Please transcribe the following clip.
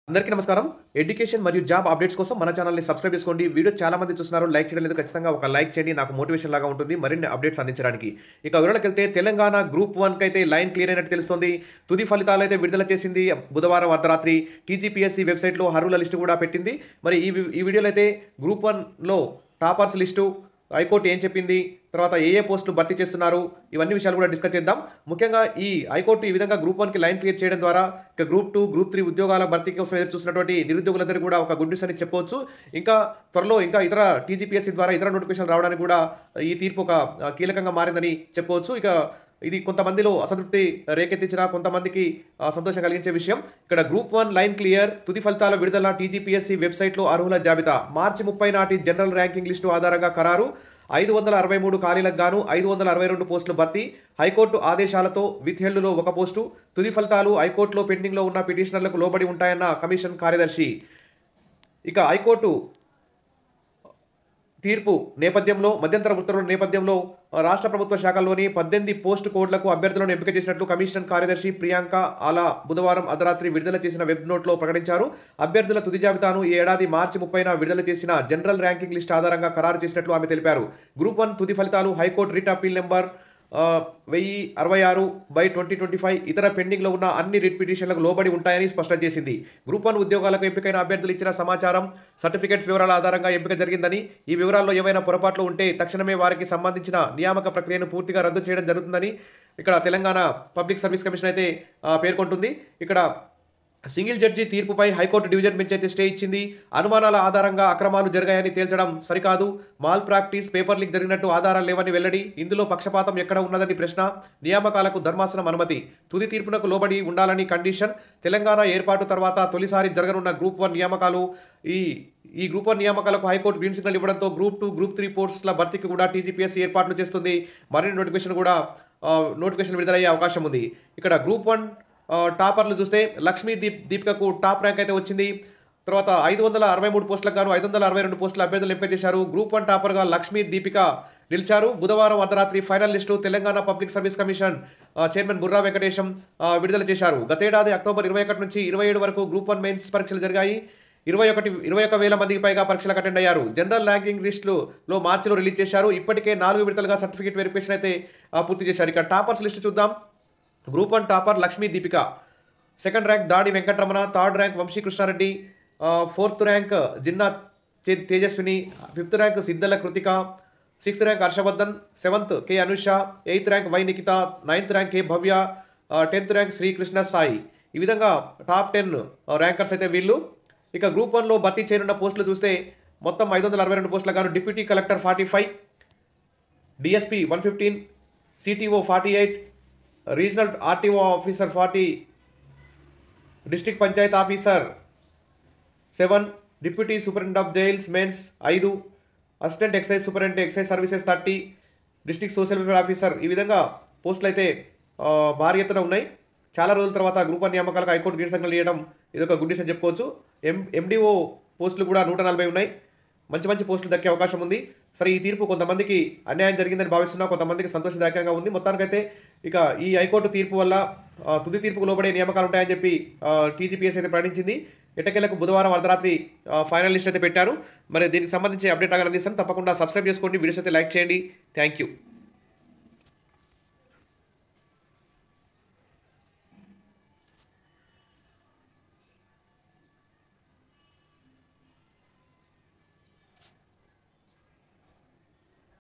అందరికీ నమస్కారం. ఎడ్యుకేషన్ మరియు జాబ్ అప్డేట్స్ కోసం మన ఛానల్‌ని సబ్స్క్రైబ్ చేసుకోండి. వీడియో చాలా మంది చూస్తున్నారు. లైక్ చేయడం లేదు. ఖచ్చితంగా ఒక లైక్ చేయండి. నాకు మోటివేషన్ లాగా ఉంటుంది మరిన్ని అప్డేట్స్ అందించడానికి. ఇక వివరాలకెళ్తే తెలంగాణ గ్రూప్ 1 కైతే లైన్ క్లియర్ అయినట్టు తెలుస్తోంది. తుది ఫలితాలైతే విడుదల చేసింది బుధవారం అర్ధరాత్రి. టీజీపీఎస్సీ వెబ్‌సైట్‌లో అర్హుల లిస్టు కూడా పెట్టింది. మరి ఈ వీడియోలో అయితే గ్రూప్ 1లో టాపర్స్ లిస్టు, హైకోర్టు ఏం చెప్పింది, తర్వాత ఏ పోస్టులు భర్తీ చేస్తున్నారు, ఇవన్నీ విషయాలు కూడా డిస్కస్ చేద్దాం. ముఖ్యంగా ఈ హైకోర్టు ఈ విధంగా గ్రూప్ 1కి లైన్ క్లియర్ చేయడం ద్వారా ఇక గ్రూప్ 2, గ్రూప్ 3 ఉద్యోగాల భర్తీ కోసం ఎదురు చూస్తున్నటువంటి నిరుద్యోగులందరికీ కూడా ఒక గుడ్ న్యూస్ అని చెప్పవచ్చు. ఇంకా త్వరలో ఇంకా ఇతర టీజీపీఎస్సీ ద్వారా ఇతర నోటిఫికేషన్ రావడానికి కూడా ఈ తీర్పు ఒక కీలకంగా మారిందని చెప్పవచ్చు. ఇక ఇది కొంతమందిలో అసంతృప్తి రేకెత్తించిన కొంతమందికి సంతోషం కలిగించే విషయం. ఇక్కడ గ్రూప్ 1 లైన్ క్లియర్, తుది ఫలితాల విడుదల, టీజీపీఎస్సీ వెబ్సైట్లో అర్హుల జాబితా, మార్చి 30 నాటి జనరల్ ర్యాంకింగ్ లిస్టు ఆధారంగా ఖరారు. 563 ఖాళీలకు గాను 562 పోస్టులు భర్తీ. హైకోర్టు ఆదేశాలతో విత్హెల్డ్లో ఒక పోస్టు. తుది ఫలితాలు హైకోర్టులో పెండింగ్లో ఉన్న పిటిషనర్లకు లోబడి ఉంటాయన్న కమిషన్ కార్యదర్శి. ఇక హైకోర్టు తీర్పు నేపథ్యంలో, మధ్యంతర ఉత్తర్వుల నేపథ్యంలో రాష్ట్ర ప్రభుత్వ శాఖల్లోని 18 పోస్టు కోడ్లకు అభ్యర్థులను ఎంపిక చేసినట్లు కమిషన్ కార్యదర్శి ప్రియాంక ఆలా బుధవారం అర్ధరాత్రి విడుదల చేసిన వెబ్ నోట్లో ప్రకటించారు. అభ్యర్థుల తుది జాబితాను ఈ ఏడాది మార్చి 30న విడుదల చేసిన జనరల్ ర్యాంకింగ్ లిస్ట్ ఆధారంగా ఖరారు చేసినట్లు ఆమె తెలిపారు. గ్రూప్ 1 తుది ఫలితాలు హైకోర్టు రిట్ అప్పీల్ నెంబర్ 1066/2025 ఇతర పెండింగ్లో ఉన్న అన్ని రిట్ పిటిషన్లకు లోబడి ఉంటాయని స్పష్టం చేసింది. గ్రూప్ 1 ఉద్యోగాలకు ఎంపికైన అభ్యర్థులు ఇచ్చిన సమాచారం, సర్టిఫికేట్స్ వివరాల ఆధారంగా ఎంపిక జరిగిందని, ఈ వివరాల్లో ఏవైనా పొరపాట్లు ఉంటే తక్షణమే వారికి సంబంధించిన నియామక ప్రక్రియను పూర్తిగా రద్దు చేయడం జరుగుతుందని ఇక్కడ తెలంగాణ పబ్లిక్ సర్వీస్ కమిషన్ అయితే పేర్కొంటుంది. ఇక్కడ సింగిల్ జడ్జి తీర్పుపై హైకోర్టు డివిజన్ బెంచ్ అయితే స్టే ఇచ్చింది. అనుమానాల ఆధారంగా అక్రమాలు జరిగాయని తేల్చడం సరికాదు. మాల్ ప్రాక్టీస్, పేపర్ లీక్ జరిగినట్టు ఆధారాలు లేవని వెల్లడి. ఇందులో పక్షపాతం ఎక్కడ ఉన్నదని ప్రశ్న. నియామకాలకు ధర్మాసనం అనుమతి. తుది తీర్పునకు లోబడి ఉండాలని కండిషన్. తెలంగాణ ఏర్పాటు తర్వాత తొలిసారి జరగనున్న గ్రూప్ 1 నియామకాలు. ఈ గ్రూప్ 1 నియామకాలకు హైకోర్టు గ్రీన్ సిగ్నల్ ఇవ్వడంతో గ్రూప్ 2, గ్రూప్ 3 పోస్టుల భర్తీకి కూడా టీజీపీఎస్సీ ఏర్పాట్లు చేస్తుంది. మరిన్ని నోటిఫికేషన్ విడుదలయ్యే అవకాశం ఉంది. ఇక్కడ గ్రూప్ 1 టాపర్లు చూస్తే లక్ష్మీ దీపికకు టాప్ ర్యాంక్ అయితే వచ్చింది. తర్వాత 563 పోస్టులకు గాను 562 పోస్టుల అభ్యర్థులు ఎంపిక చేశారు. గ్రూప్ 1 టాపర్గా లక్ష్మీ దీపిక నిలిచారు. బుధవారం అర్ధరాత్రి final list Telangana public service commission chairman Burra Venkatesham విడుదల చేశారు. గతేడాది అక్టోబర్ 21 నుంచి 27 వరకు గ్రూప్ 1 మెయిన్స్ పరీక్షలు జరిగాయి. 21,000 మందికి పైగా పరీక్షలకు అటెండ్ అయ్యారు. జనరల్ ర్యాంకింగ్ లిస్టులో మార్చిలో రిలీజ్ చేశారు. ఇప్పటికే 4 విడతలుగా సర్టిఫికేట్ వెరిఫికేషన్ అయితే పూర్తి చేశారు. ఇక టాపర్స్ లిస్టు చూద్దాం. Group 1 topper Lakshmi Deepika, second rank Dadi Venkataramana, third rank Vamsi Krishna Reddy, fourth rank Jinna Tejaswini, fifth rank Siddhala Kruthika, sixth rank Harshavardhan, seventh K Anusha, eighth rank Y Nikhitha, ninth rank K Bhavya, 10th rank Srikrishna Sai. ఈ విధంగా టాప్ 10 ర్యాంకర్స్ అయితే వీళ్ళు. ఇక గ్రూప్ 1లో భర్తీ చేయనున్న పోస్టులు చూస్తే మొత్తం 562 పోస్టులకు గాను deputy collector 45, DSP 115, CTO 48, regional RTO officer 40, district panchayat officer 7, deputy superintendent of jails mains 5, assistant excise superintendent excise services 30, district social welfare officer. ఈ విధంగా పోస్టులు అయితే భారీ ఎత్తున ఉన్నాయి. చాలా రోజుల తర్వాత గ్రూప్ 1 నియామకాలకు హైకోర్టు గ్రీన్ సిగ్నల్ ఇవ్వడం ఇదొక గుడ్ న్యూస్ అని చెప్పుకోవచ్చు. ఎండిఓ పోస్టులు కూడా 140 ఉన్నాయి. మంచి పోస్టులు దక్కే అవకాశం ఉంది. సరే, ఈ తీర్పు కొంతమందికి అన్యాయం జరిగిందని భావిస్తున్నా, కొంతమందికి సంతోషదాయకంగా ఉంది. మొత్తానికైతే ఇక ఈ హైకోర్టు తీర్పు వల్ల తుది తీర్పుకు లోబడే నియామకాలు ఉంటాయని చెప్పి టీజీపీఎస్సీ అయితే ప్రకటించింది. ఎట్టకేలకు బుధవారం అర్ధరాత్రి ఫైనల్ లిస్ట్ అయితే పెట్టారు. మరి దీనికి సంబంధించి అప్డేట్ అందిస్తాను. తప్పకుండా సబ్స్క్రైబ్ చేసుకోండి, వీడియోస్ అయితే లైక్ చేయండి. Thank you.